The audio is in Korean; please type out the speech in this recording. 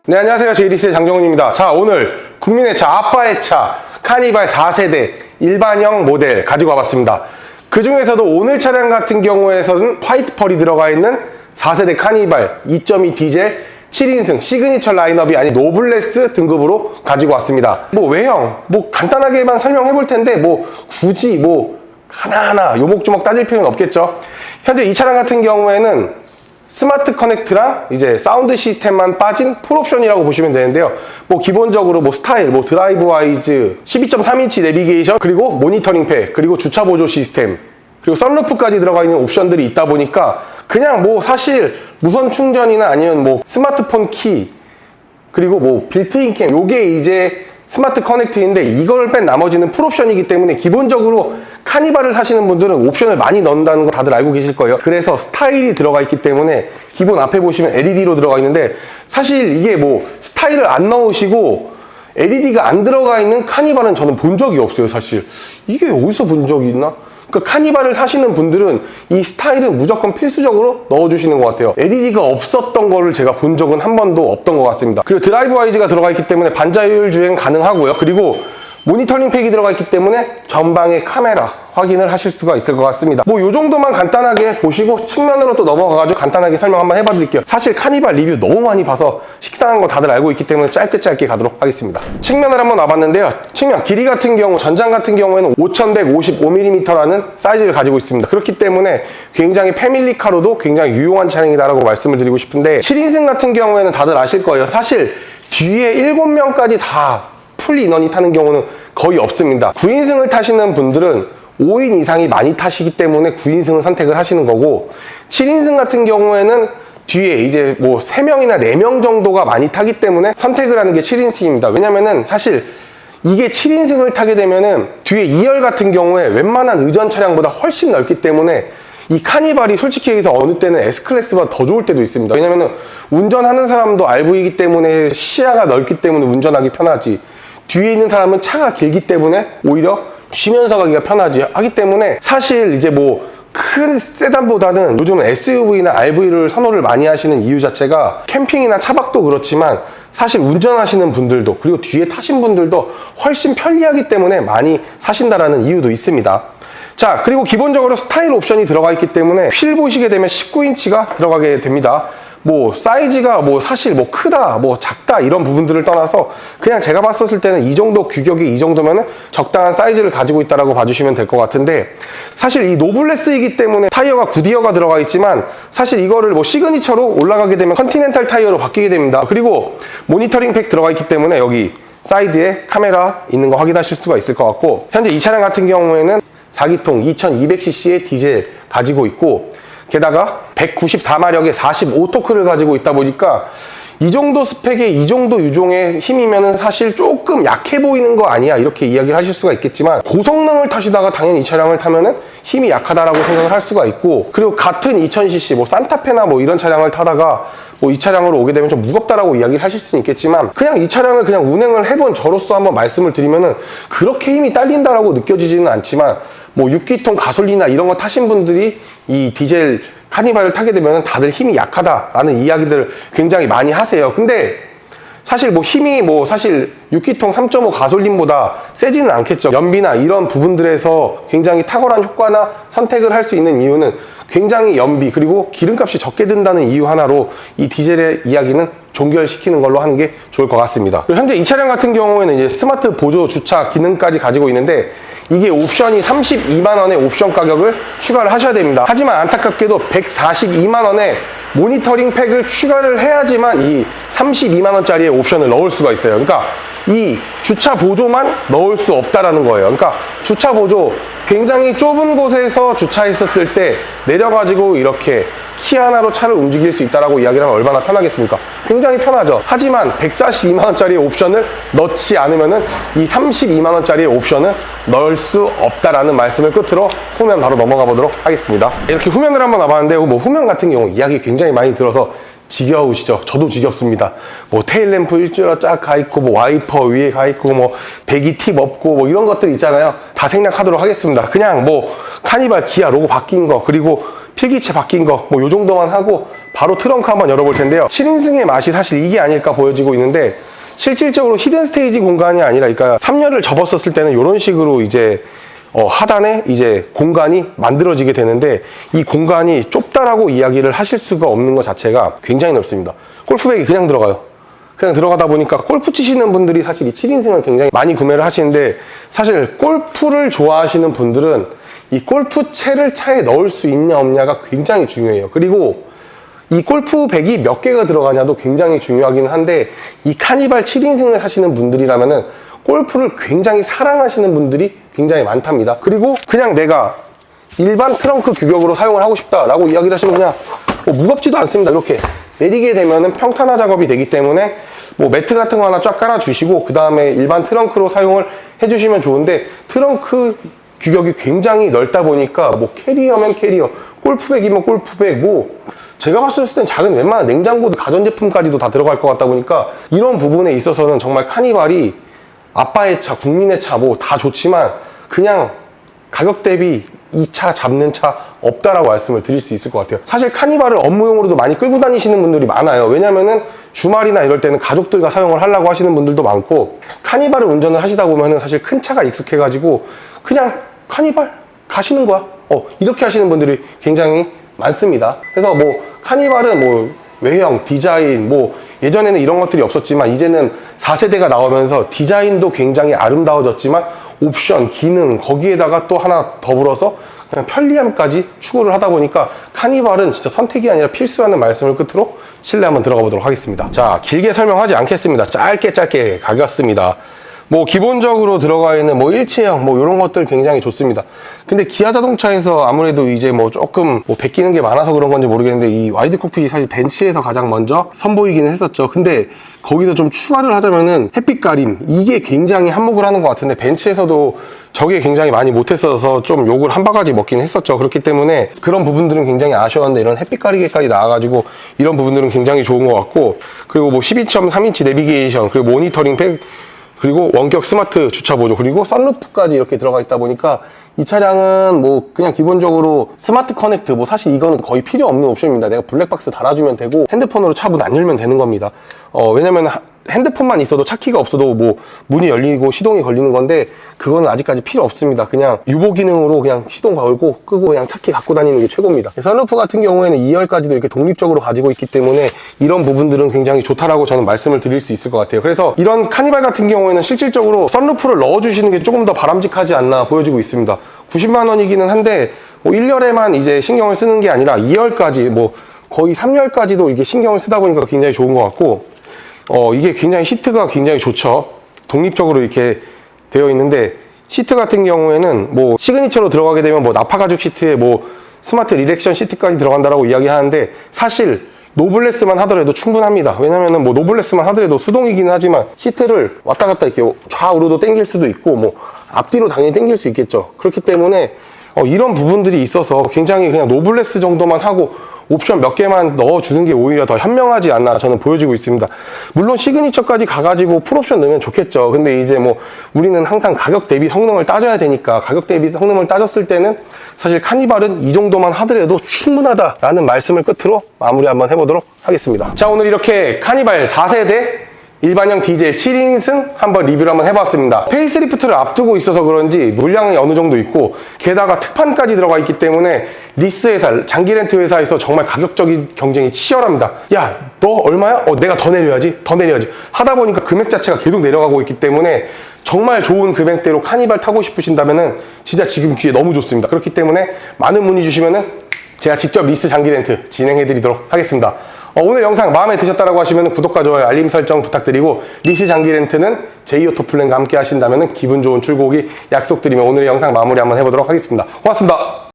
네, 안녕하세요. 제이리스의 장정훈입니다. 자, 오늘 국민의 차, 아빠의 차, 카니발 4세대 일반형 모델 가지고 와봤습니다. 그 중에서도 오늘 차량 같은 경우에서는 화이트 펄이 들어가 있는 4세대 카니발 2.2 디젤 7인승 시그니처 라인업이 아닌 노블레스 등급으로 가지고 왔습니다. 뭐 외형, 뭐 간단하게만 설명해 볼 텐데 뭐 굳이 뭐 하나하나 요목조목 따질 필요는 없겠죠. 현재 이 차량 같은 경우에는 스마트 커넥트랑 이제 사운드 시스템만 빠진 풀옵션이라고 보시면 되는데요. 뭐 기본적으로 뭐 스타일, 뭐 드라이브 와이즈, 12.3인치 내비게이션, 그리고 모니터링 팩, 그리고 주차 보조 시스템, 그리고 썬루프까지 들어가 있는 옵션들이 있다 보니까 그냥 뭐 사실 무선 충전이나 아니면 뭐 스마트폰 키, 그리고 뭐 빌트인 캠, 요게 이제 스마트 커넥트인데 이걸 뺀 나머지는 풀옵션이기 때문에 기본적으로 카니발을 사시는 분들은 옵션을 많이 넣는다는 거 다들 알고 계실 거예요. 그래서 스타일이 들어가 있기 때문에 기본 앞에 보시면 LED로 들어가 있는데 사실 이게 뭐 스타일을 안 넣으시고 LED가 안 들어가 있는 카니발은 저는 본 적이 없어요. 사실 이게 어디서 본 적이 있나? 그러니까 카니발을 사시는 분들은 이 스타일은 무조건 필수적으로 넣어주시는 것 같아요. LED가 없었던 거를 제가 본 적은 한 번도 없던 것 같습니다. 그리고 드라이브 와이즈가 들어가 있기 때문에 반자율 주행 가능하고요. 그리고 모니터링 팩이 들어가 있기 때문에 전방의 카메라 확인을 하실 수가 있을 것 같습니다. 뭐 요 정도만 간단하게 보시고 측면으로 또 넘어가가지고 간단하게 설명 한번 해봐 드릴게요. 사실 카니발 리뷰 너무 많이 봐서 식상한 거 다들 알고 있기 때문에 짧게 가도록 하겠습니다. 측면을 한번 와봤는데요. 측면 길이 같은 경우, 전장 같은 경우에는 5155mm라는 사이즈를 가지고 있습니다. 그렇기 때문에 굉장히 패밀리카로도 굉장히 유용한 차량이다라고 말씀을 드리고 싶은데 7인승 같은 경우에는 다들 아실 거예요. 사실 뒤에 7명까지 다 풀 인원이 타는 경우는 거의 없습니다. 9인승을 타시는 분들은 5인 이상이 많이 타시기 때문에 9인승을 선택을 하시는 거고 7인승 같은 경우에는 뒤에 이제 뭐 3명이나 4명 정도가 많이 타기 때문에 선택을 하는 게 7인승입니다. 왜냐면은 사실 이게 7인승을 타게 되면은 뒤에 2열 같은 경우에 웬만한 의전 차량보다 훨씬 넓기 때문에 이 카니발이 솔직히 얘기해서 어느 때는 S클래스보다 더 좋을 때도 있습니다. 왜냐면은 운전하는 사람도 RV이기 때문에 시야가 넓기 때문에 운전하기 편하지, 뒤에 있는 사람은 차가 길기 때문에 오히려 쉬면서 가기가 편하지 하기 때문에 사실 이제 뭐 큰 세단보다는 요즘은 SUV나 RV를 선호를 많이 하시는 이유 자체가 캠핑이나 차박도 그렇지만 사실 운전하시는 분들도 그리고 뒤에 타신 분들도 훨씬 편리하기 때문에 많이 사신다라는 이유도 있습니다. 자, 그리고 기본적으로 스타일 옵션이 들어가 있기 때문에 휠 보시게 되면 19인치가 들어가게 됩니다. 뭐 사이즈가 뭐 사실 뭐 크다 뭐 작다 이런 부분들을 떠나서 그냥 제가 봤었을 때는 이 정도 규격이 이 정도면은 적당한 사이즈를 가지고 있다라고 봐주시면 될 것 같은데, 사실 이 노블레스이기 때문에 타이어가 구디어가 들어가 있지만 사실 이거를 뭐 시그니처로 올라가게 되면 컨티넨탈 타이어로 바뀌게 됩니다. 그리고 모니터링 팩 들어가 있기 때문에 여기 사이드에 카메라 있는 거 확인하실 수가 있을 것 같고, 현재 이 차량 같은 경우에는 4기통 2200cc의 디젤 가지고 있고 게다가 194마력의 45토크를 가지고 있다 보니까 이 정도 스펙의 이 정도 유종의 힘이면은 사실 조금 약해 보이는 거 아니야 이렇게 이야기를 하실 수가 있겠지만, 고성능을 타시다가 당연히 이 차량을 타면은 힘이 약하다라고 생각을 할 수가 있고, 그리고 같은 2000cc 뭐 산타페나 뭐 이런 차량을 타다가 뭐 이 차량으로 오게 되면 좀 무겁다라고 이야기를 하실 수는 있겠지만, 그냥 이 차량을 그냥 운행을 해본 저로서 한번 말씀을 드리면은 그렇게 힘이 딸린다라고 느껴지지는 않지만, 뭐 6기통 가솔린이나 이런 거 타신 분들이 이 디젤 카니발을 타게 되면 다들 힘이 약하다라는 이야기들을 굉장히 많이 하세요. 근데 사실 뭐 힘이 뭐 사실 6기통 3.5 가솔린보다 세지는 않겠죠. 연비나 이런 부분들에서 굉장히 탁월한 효과나 선택을 할 수 있는 이유는 굉장히 연비 그리고 기름값이 적게 든다는 이유 하나로 이 디젤의 이야기는 종결시키는 걸로 하는 게 좋을 것 같습니다. 그리고 현재 이 차량 같은 경우에는 이제 스마트 보조 주차 기능까지 가지고 있는데 이게 옵션이 32만원의 옵션 가격을 추가를 하셔야 됩니다. 하지만 안타깝게도 142만원의 모니터링 팩을 추가를 해야지만 이 32만원짜리의 옵션을 넣을 수가 있어요. 그러니까 이 주차 보조만 넣을 수 없다라는 거예요. 그러니까 주차 보조, 굉장히 좁은 곳에서 주차했었을 때 내려가지고 이렇게 키 하나로 차를 움직일 수 있다라고 이야기를 하면 얼마나 편하겠습니까? 굉장히 편하죠. 하지만 142만원짜리 옵션을 넣지 않으면은 이 32만원짜리 옵션은 넣을 수 없다라는 말씀을 끝으로 후면 바로 넘어가 보도록 하겠습니다. 이렇게 후면을 한번 와봤는데 뭐 후면 같은 경우 이야기 굉장히 많이 들어서 지겨우시죠? 저도 지겹습니다. 뭐 테일램프 일주일로 쫙 가있고 뭐 와이퍼 위에 가있고 뭐 배기 팁 없고 뭐 이런 것들 있잖아요. 다 생략하도록 하겠습니다. 그냥 뭐 카니발 기아 로고 바뀐 거 그리고 필기체 바뀐 거 뭐 요 정도만 하고 바로 트렁크 한번 열어볼 텐데요. 7인승의 맛이 사실 이게 아닐까 보여지고 있는데, 실질적으로 히든 스테이지 공간이 아니라, 그러니까 3열을 접었었을 때는 이런 식으로 이제 하단에 이제 공간이 만들어지게 되는데, 이 공간이 좁다라고 이야기를 하실 수가 없는 것 자체가 굉장히 넓습니다. 골프백이 그냥 들어가요. 그냥 들어가다 보니까 골프 치시는 분들이 사실 이 7인승을 굉장히 많이 구매를 하시는데, 사실 골프를 좋아하시는 분들은 이 골프채를 차에 넣을 수 있냐 없냐가 굉장히 중요해요. 그리고 이 골프백이 몇 개가 들어가냐도 굉장히 중요하긴 한데, 이 카니발 7인승을 사시는 분들이라면은 골프를 굉장히 사랑하시는 분들이 굉장히 많답니다. 그리고 그냥 내가 일반 트렁크 규격으로 사용을 하고 싶다라고 이야기를 하시면 그냥 무겁지도 않습니다. 이렇게 내리게 되면은 평탄화 작업이 되기 때문에 매트 같은 거 하나 쫙 깔아주시고, 그 다음에 일반 트렁크로 사용을 해주시면 좋은데, 트렁크 규격이 굉장히 넓다 보니까 캐리어면 캐리어, 골프백이면 골프백, 제가 봤을 땐 작은 웬만한 냉장고도 가전제품까지도 다 들어갈 것 같다 보니까, 이런 부분에 있어서는 정말 카니발이 아빠의 차, 국민의 차 다 좋지만 그냥 가격 대비 이 차 잡는 차 없다라고 말씀을 드릴 수 있을 것 같아요. 사실 카니발을 업무용으로도 많이 끌고 다니시는 분들이 많아요. 왜냐면은 주말이나 이럴 때는 가족들과 사용을 하려고 하시는 분들도 많고, 카니발을 운전을 하시다 보면은 사실 큰 차가 익숙해가지고 그냥 카니발 가시는 거야. 이렇게 하시는 분들이 굉장히 많습니다. 그래서 카니발은 외형, 디자인, 예전에는 이런 것들이 없었지만 이제는 4세대가 나오면서 디자인도 굉장히 아름다워졌지만 옵션, 기능, 거기에다가 또 하나 더불어서 그냥 편리함까지 추구를 하다 보니까 카니발은 진짜 선택이 아니라 필수라는 말씀을 끝으로 실내 한번 들어가 보도록 하겠습니다. 자, 길게 설명하지 않겠습니다. 짧게 가겠습니다. 기본적으로 들어가 있는 일체형 이런 것들 굉장히 좋습니다. 근데 기아 자동차에서 아무래도 이제 조금 베끼는 게 많아서 그런 건지 모르겠는데, 이 와이드 콕핏이 사실 벤츠에서 가장 먼저 선보이기는 했었죠. 근데 거기서 좀 추가를 하자면은 햇빛 가림, 이게 굉장히 한몫을 하는 것 같은데, 벤츠에서도 저게 굉장히 많이 못했어서 좀 욕을 한 바가지 먹긴 했었죠. 그렇기 때문에 그런 부분들은 굉장히 아쉬웠는데, 이런 햇빛 가리개까지 나와가지고 이런 부분들은 굉장히 좋은 것 같고, 그리고 12.3인치 내비게이션, 그리고 모니터링 팩, 그리고 원격 스마트 주차 보조, 그리고 썬루프까지 이렇게 들어가 있다 보니까 이 차량은 그냥 기본적으로 스마트 커넥트, 사실 이거는 거의 필요 없는 옵션입니다. 내가 블랙박스 달아주면 되고 핸드폰으로 차 문 안 열면 되는 겁니다. 왜냐면 핸드폰만 있어도 차 키가 없어도 문이 열리고 시동이 걸리는 건데, 그거는 아직까지 필요 없습니다. 그냥 유보 기능으로 그냥 시동 걸고 끄고 그냥 차 키 갖고 다니는 게 최고입니다. 썬루프 같은 경우에는 2열까지도 이렇게 독립적으로 가지고 있기 때문에 이런 부분들은 굉장히 좋다라고 저는 말씀을 드릴 수 있을 것 같아요. 그래서 이런 카니발 같은 경우에는 실질적으로 썬루프를 넣어주시는 게 조금 더 바람직하지 않나 보여지고 있습니다. 90만 원이기는 한데 1열에만 이제 신경을 쓰는 게 아니라 2열까지 거의 3열까지도 이게 신경을 쓰다 보니까 굉장히 좋은 것 같고, 이게 굉장히 시트가 굉장히 좋죠. 독립적으로 이렇게 되어 있는데, 시트 같은 경우에는 시그니처로 들어가게 되면 나파 가죽 시트에 스마트 리렉션 시트까지 들어간다라고 이야기하는데, 사실 노블레스만 하더라도 충분합니다. 왜냐면은 노블레스만 하더라도 수동이긴 하지만 시트를 왔다 갔다 이렇게 좌우로도 당길 수도 있고 앞뒤로 당연히 당길 수 있겠죠. 그렇기 때문에 이런 부분들이 있어서 굉장히 그냥 노블레스 정도만 하고 옵션 몇 개만 넣어주는 게 오히려 더 현명하지 않나 저는 보여지고 있습니다. 물론 시그니처까지 가가지고 풀옵션 넣으면 좋겠죠. 근데 이제 우리는 항상 가격 대비 성능을 따져야 되니까, 가격 대비 성능을 따졌을 때는 사실 카니발은 이 정도만 하더라도 충분하다라는 말씀을 끝으로 마무리 한번 해보도록 하겠습니다. 자, 오늘 이렇게 카니발 4세대 일반형 디젤 7인승 한번 리뷰를 한번 해봤습니다. 페이스리프트를 앞두고 있어서 그런지 물량이 어느 정도 있고, 게다가 특판까지 들어가 있기 때문에 리스 회사, 장기 렌트 회사에서 정말 가격적인 경쟁이 치열합니다. 야, 너 얼마야? 내가 더 내려야지 하다 보니까 금액 자체가 계속 내려가고 있기 때문에 정말 좋은 금액대로 카니발 타고 싶으신다면은 진짜 지금 기회 너무 좋습니다. 그렇기 때문에 많은 문의 주시면은 제가 직접 리스 장기 렌트 진행해 드리도록 하겠습니다. 오늘 영상 마음에 드셨다고 하시면 구독과 좋아요, 알림 설정 부탁드리고, 리스 장기 렌트는 제이오토 플랜과 함께 하신다면 기분 좋은 출고기 약속드리며 오늘의 영상 마무리 한번 해보도록 하겠습니다. 고맙습니다.